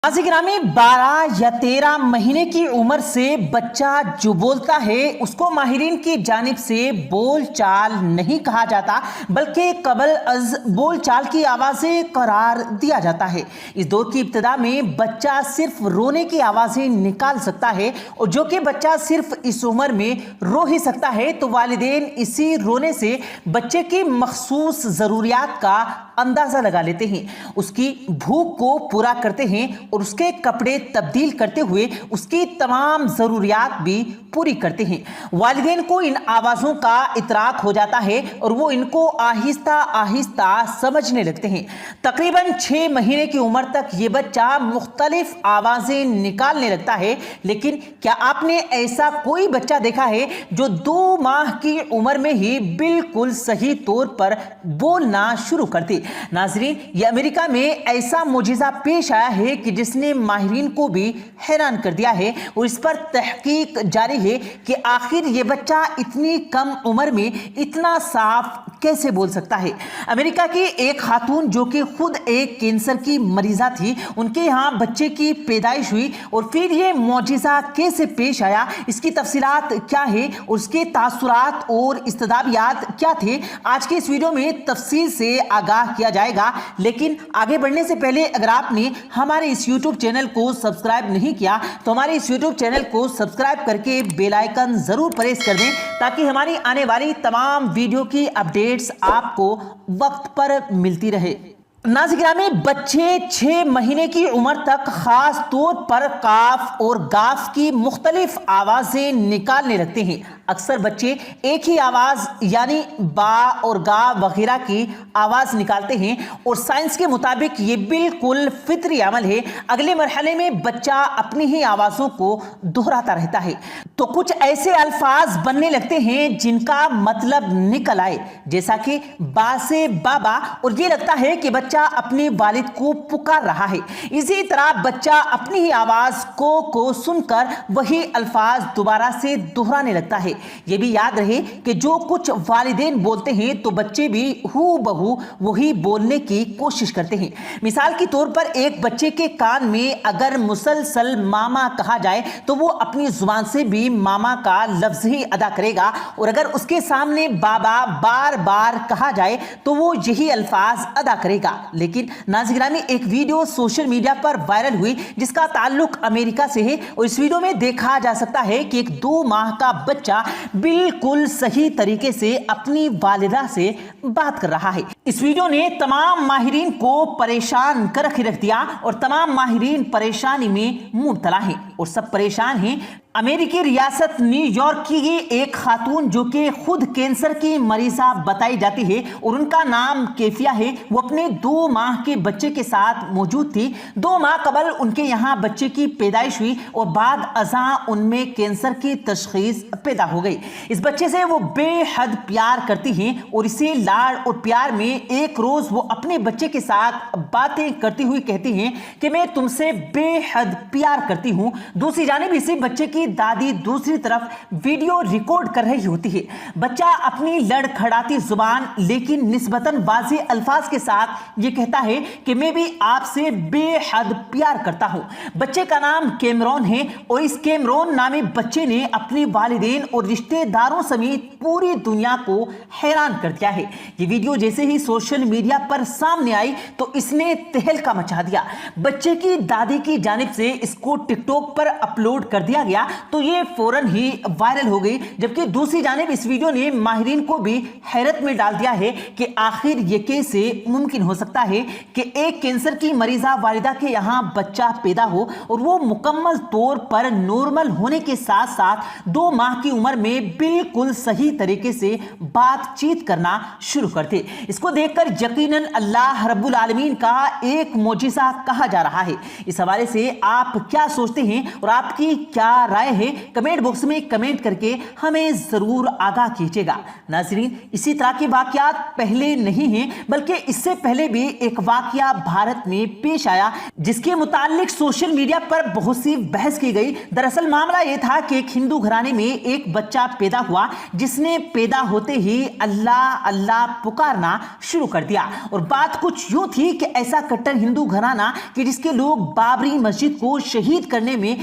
नाज़रीन ग्रामी 12 या 13 महीने की उम्र से बच्चा जो बोलता है उसको माहिरीन की जानिब से बोलचाल नहीं कहा जाता बल्कि कबल अज बोलचाल की आवाज़ें करार दिया जाता है। इस दौर की इब्तिदा में बच्चा सिर्फ रोने की आवाज़ें निकाल सकता है और जो कि बच्चा सिर्फ इस उम्र में रो ही सकता है तो वालिदैन इसी रोने से बच्चे की मखसूस ज़रूरियात का अंदाज़ा लगा लेते हैं, उसकी भूख को पूरा करते हैं और उसके कपड़े तब्दील करते हुए उसकी तमाम ज़रूरियात भी पूरी करते हैं। वालिदैन को इन आवाज़ों का इतराक हो जाता है और वो इनको आहिस्ता आहिस्ता समझने लगते हैं। तकरीबन 6 महीने की उम्र तक ये बच्चा मुख्तलिफ आवाज़ें निकालने लगता है, लेकिन क्या आपने ऐसा कोई बच्चा देखा है जो 2 माह की उम्र में ही बिल्कुल सही तौर पर बोलना शुरू कर दे? नाजरीन, ये अमेरिका में ऐसा मुजिज़ा पेश आया है कि जिसने माहिरीन को भी हैरान कर दिया है और इस पर तहकीक जारी है कि आखिर ये बच्चा इतनी कम उम्र में इतना साफ कैसे बोल सकता है। अमेरिका की एक खातून जो कि खुद एक कैंसर की मरीजा थी, उनके यहाँ बच्चे की पैदाइश हुई और फिर ये मुजिज़ा कैसे पेश आया, इसकी तफसीलात क्या है, उसके तासुरात और इस्तदाबियात क्या थे, आज के इस वीडियो में तफसील से आगाह किया जाएगा। लेकिन आगे बढ़ने से पहले अगर आपने हमारे इस YouTube चैनल को सब्सक्राइब नहीं किया तो हमारे इस YouTube चैनल को सब्सक्राइब करके बेल आइकन जरूर प्रेस कर दें ताकि हमारी आने वाली तमाम वीडियो की अपडेट्स आपको वक्त पर मिलती रहे। नाज़रीन ग्रामी, बच्चे 6 महीने की उम्र तक खास तौर पर काफ और गाफ की मुख्तलिफ आवाज़ें निकालने लगते हैं। अक्सर बच्चे एक ही आवाज़ यानी बा और गा वगैरह की आवाज़ निकालते हैं और साइंस के मुताबिक ये बिल्कुल फितरी अमल है। अगले मरहले में बच्चा अपनी ही आवाज़ों को दोहराता रहता है तो कुछ ऐसे अल्फाज बनने लगते हैं जिनका मतलब निकल आए, जैसा कि बा से बाबा, और ये लगता है कि बच्चा अपने वालिद को पुकार रहा है। इसी तरह बच्चा अपनी ही आवाज़ को सुनकर वही अल्फाज दोबारा से दोहराने लगता है। ये भी याद रहे कि जो कुछ वालिदैन बोलते हैं तो बच्चे भी हू बहू वही बोलने की कोशिश करते हैं। मिसाल के तौर पर एक बच्चे के कान में अगर मुसलसल मामा कहा जाए तो वो अपनी जुबान से भी मामा का लफ्ज ही अदा करेगा और अगर उसके सामने बाबा बार बार कहा जाए तो वो यही अल्फाज अदा करेगा। लेकिन नाज़रीन ग्रामी, एक वीडियो सोशल मीडिया पर वायरल हुई जिसका ताल्लुक अमेरिका से है और इस वीडियो में देखा जा सकता है कि एक 2 माह का बच्चा बिल्कुल सही तरीके से अपनी वालिदा से बात कर रहा है। इस वीडियो ने तमाम माहिरीन को परेशान कर रख दिया और तमाम माहिरीन परेशानी में मुब्तला हैं और सब परेशान हैं। अमेरिकी रियासत न्यूयॉर्क की ये एक खातून जो कि खुद कैंसर की मरीजा बताई जाती है और उनका नाम कैफिया है, वो अपने 2 माह के बच्चे के साथ मौजूद थी। 2 माह कबल उनके यहाँ बच्चे की पैदाइश हुई और बाद अज़ां उनमें कैंसर की तशखीस पैदा हो गई। इस बच्चे से वो बेहद प्यार करती हैं और इसी लाड़ और प्यार में एक रोज वो अपने बच्चे के साथ बातें करती हुई कहती हैं कि मैं तुमसे बेहद प्यार करती हूँ। दूसरी जानिब इसी बच्चे की दादी दूसरी तरफ वीडियो रिकॉर्ड कर रही होती है। बच्चा अपनी लड़खड़ाती जुबान लेकिन निस्बतन वाज़ेह अल्फाज के साथ ये कहता है कि मैं भी आपसे बेहद प्यार करता हूँ। बच्चे का नाम कैमरॉन है और इस कैमरॉन नामी बच्चे ने अपने वालिदैन और रिश्तेदारों समेत पूरी दुनिया को हैरान कर दिया है। ये वीडियो जैसे ही सोशल मीडिया पर सामने आई तो इसने तहलका मचा दिया। बच्चे की दादी की जानिब से इसको टिकटॉक पर अपलोड कर दिया गया तो ये फौरन ही वायरल हो गई, जबकि दूसरी जानिब इस वीडियो ने माहिरीन को भी हैरत में डाल दिया है कि आखिर ये कैसे मुमकिन हो सकता है कि एक कैंसर की मरीजा वालिदा के यहाँ बच्चा पैदा हो और वो मुकम्मल तौर पर नॉर्मल होने के साथ साथ 2 माह की उम्र में बिल्कुल सही तरीके से बातचीत करना शुरू कर दे। इसको देखकर यकीनन अल्लाह रब्बुल आलमीन का एक मौजिज़ा कहा जा रहा है। इस हवाले से आप क्या सोचते हैं और आपकी क्या राय है, कमेंट बॉक्स में कमेंट करके हमें जरूर आगाह कीजिएगा। नाज़रीन, इसी तरह के वाकयात पहले नहीं हैं बल्कि इससे पहले भी एक वाकया भारत में पेश आया जिसके मुतालिक सोशल मीडिया पर बहुत सी बहस की गई। दरअसल मामला यह था कि एक हिंदू घराने में एक बच्चा पैदा हुआ जिसने पैदा होते ही अल्लाह अल्लाह पुकारना شروع کر دیا۔ اور بات کچھ یوں تھی کہ ایسا کٹر ہندو گھرانہ کہ جس کے لوگ بابری مسجد کو شہید کرنے میں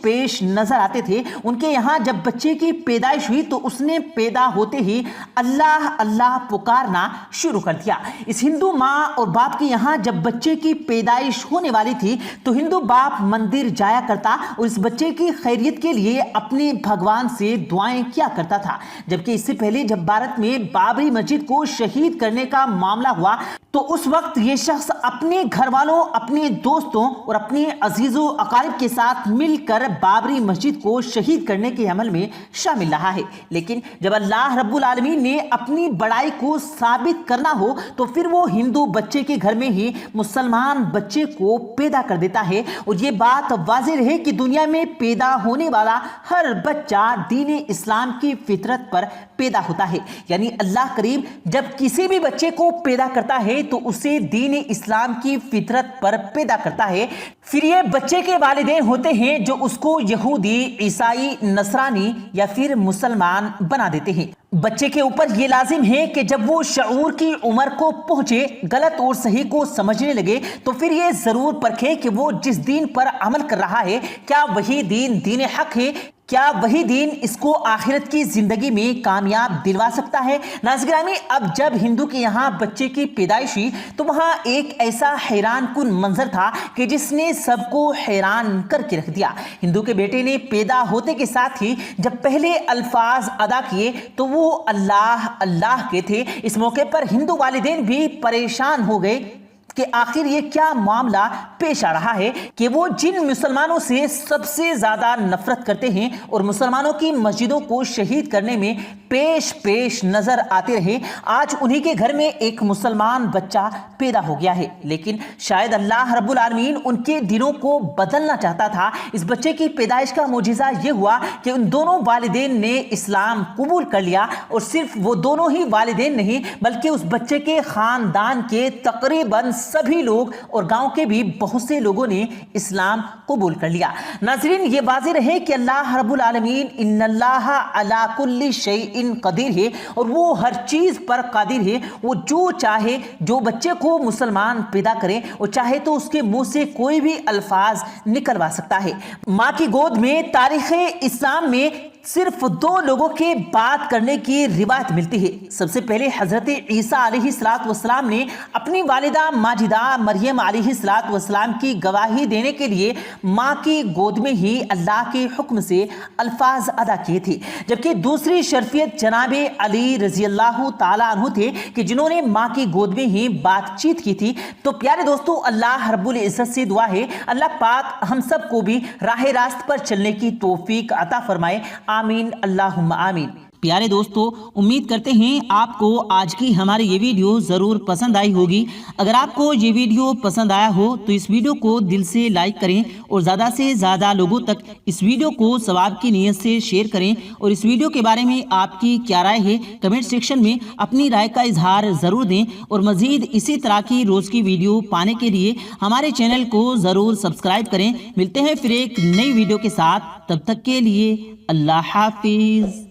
پیش نظر آتے تھے، ان کے یہاں جب بچے کی پیدائش ہوئی تو اس نے پیدا ہوتے ہی اللہ اللہ پکارنا شروع کر دیا۔ اس ہندو ماں اور باپ کے یہاں جب بچے کی پیدائش ہونے والی تھی تو ہندو باپ مندر جایا کرتا اور اس بچے کی خیریت کے لیے اپنے بھگوان سے دعائیں کیا کرتا تھا۔ جبکہ اس سے پہلے جب بھارت میں بابری مسجد کو شہید کرنے کا معاملہ ہوا تو اس وقت یہ شخص اپنے گھر والوں، اپنے دوستوں اور اپنے عزیز و اقارب کے ساتھ مل کر بابری مسجد کو شہید کرنے کے عمل میں شامل رہا ہے۔ لیکن جب اللہ رب العالمین نے اپنی بڑائی کو ثابت کرنا ہو تو پھر وہ ہندو بچے کے گھر میں ہی مسلمان بچے کو پیدا کر دیتا ہے۔ اور یہ بات واضح رہے کہ دنیا میں پیدا ہونے والا ہر بچہ دین اسلام کی فطرت پر پیدا ہوتا ہے، یعنی اللہ کریم جب کسی بھی بچے کو پیدا کرتا ہے تو اسے دین اسلام کی فطرت پر پیدا کرتا ہے۔ پھر یہ بچے کے والدین ہوتے ہیں جو اس کو یہودی، عیسائی، نصرانی یا پھر مسلمان بنا دیتے ہیں۔ بچے کے اوپر یہ لازم ہے کہ جب وہ شعور کی عمر کو پہنچے، غلط اور صحیح کو سمجھنے لگے، تو پھر یہ ضرور پرکھے کہ وہ جس دین پر عمل کر رہا ہے کیا وہی دین حق ہے، کیا وہی دین اس کو آخرت کی زندگی میں کامیاب دلوا سکتا ہے۔ ناظرین گرامی، اب جب ہندو کے یہاں بچے کی پیدائش ہوئی تو وہاں ایک ایسا حیران کن منظر تھا کہ جس نے سب کو حیران کر کے رکھ دیا۔ ہندو کے بیٹے نے پیدا ہوتے کے ساتھ ہی جب پہلے الفاظ ادا کیے تو وہ اللہ اللہ کے تھے۔ اس موقع پر ہندو والدین بھی پریشان ہو گئے کہ آخر یہ کیا معاملہ پیش آ رہا ہے کہ وہ جن مسلمانوں سے سب سے زیادہ نفرت کرتے ہیں اور مسلمانوں کی مسجدوں کو شہید کرنے میں پیش نظر آتے رہے، آج انہی کے گھر میں ایک مسلمان بچہ پیدا ہو گیا ہے۔ لیکن شاید اللہ رب العالمین ان کے دلوں کو بدلنا چاہتا تھا۔ اس بچے کی پیدائش کا معجزہ یہ ہوا کہ ان دونوں والدین نے اسلام قبول کر لیا، اور صرف وہ دونوں ہی والدین نہیں بلکہ اس بچے کے خاندان کے تقریباً سبھی لوگ اور گاؤں کے بھی بہت سے لوگوں نے اسلام قبول کر لیا۔ ناظرین، یہ واضح رہے کہ اللہ رب العالمین ان اللہ علی کل شیء قدیر ہے، اور وہ ہر چیز پر قادر ہے۔ وہ جو چاہے جو بچے کو مسلمان پیدا کرے، اور چاہے تو اس کے منہ سے کوئی بھی الفاظ نکلوا سکتا ہے۔ ماں کی گود میں تاریخ اسلام میں صرف دو لوگوں کے بات کرنے کی روایت ملتی ہے۔ سب سے پہلے حضرت عیسیٰ علیہ السلام نے اپنی والدہ ماجدہ مریم علیہ السلام کی گواہی دینے کے لیے ماں کی گود میں ہی اللہ کے حکم سے الفاظ ادا کیے تھے، جبکہ دوسری شرفیت جناب علی رضی اللہ تعالیٰ عنہ تھے کہ جنہوں نے ماں کی گود میں ہی بات چیت کی تھی۔ تو پیارے دوستو، اللہ رب العزت سے دعا ہے اللہ پاک ہم سب کو بھی راہ راست پر چلنے کی توفیق عطا فرمائے، آمین اللہم آمین۔ پیارے دوستو، امید کرتے ہیں آپ کو آج کی ہماری یہ ویڈیو ضرور پسند آئی ہوگی۔ اگر آپ کو یہ ویڈیو پسند آیا ہو تو اس ویڈیو کو دل سے لائک کریں اور زیادہ سے زیادہ لوگوں تک اس ویڈیو کو ثواب کی نیت سے شیئر کریں، اور اس ویڈیو کے بارے میں آپ کی کیا رائے ہے کمنٹ سیکشن میں اپنی رائے کا اظہار ضرور دیں، اور مزید اسی طرح کی روز کی ویڈیو پانے کے لیے ہمارے چینل کو ضرور سبسکرائب کریں۔ ملتے ہیں پھر ایک نئی ویڈیو کے ساتھ، تب تک کے لیے اللہ حافظ۔